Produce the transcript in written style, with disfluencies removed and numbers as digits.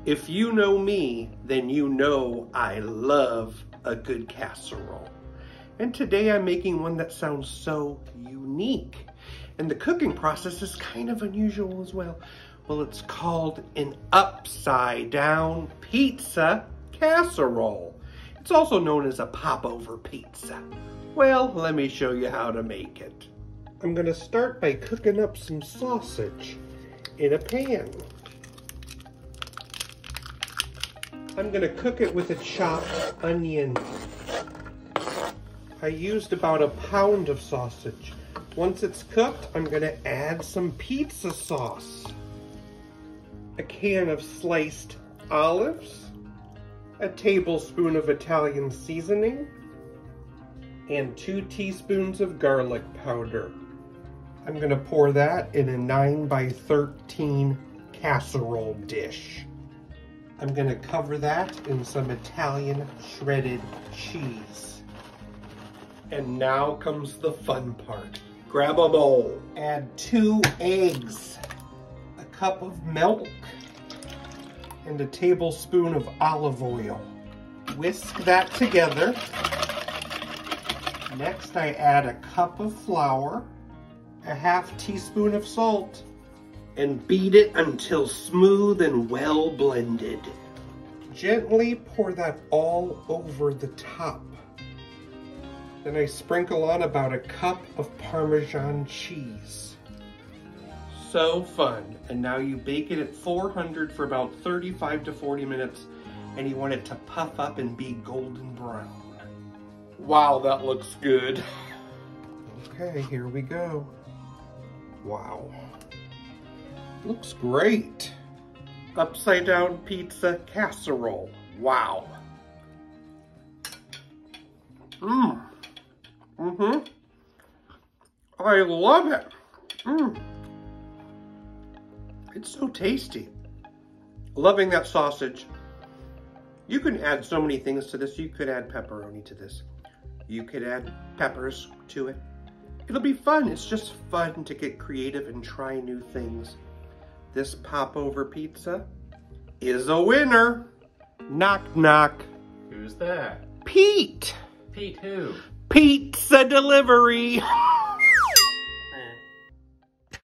If you know me, then you know I love a good casserole. And today I'm making one that sounds so unique. And the cooking process is kind of unusual as well. Well, it's called an upside down pizza casserole. It's also known as a popover pizza. Well, let me show you how to make it. I'm gonna start by cooking up some sausage in a pan. I'm gonna cook it with a chopped onion. I used about a pound of sausage. Once it's cooked, I'm gonna add some pizza sauce, a can of sliced olives, a tablespoon of Italian seasoning, and 2 teaspoons of garlic powder. I'm gonna pour that in a 9x13 casserole dish. I'm gonna cover that in some Italian shredded cheese. And now comes the fun part. Grab a bowl, add 2 eggs, a cup of milk, and a tablespoon of olive oil. Whisk that together. Next, I add a cup of flour, a ½ teaspoon of salt, and beat it until smooth and well blended. Gently pour that all over the top. Then I sprinkle on about a cup of Parmesan cheese. So fun. And now you bake it at 400 for about 35 to 40 minutes, and you want it to puff up and be golden brown. Wow, that looks good. Okay, here we go. Wow. Looks great. Upside down pizza casserole. Wow. I love it. It's so tasty. Loving that sausage. You can add so many things to this. You could add pepperoni to this. You could add peppers to it. It'll be fun. It's just fun to get creative and try new things. This popover pizza is a winner. Knock, knock. Who's that? Pete. Pete who? Pizza delivery.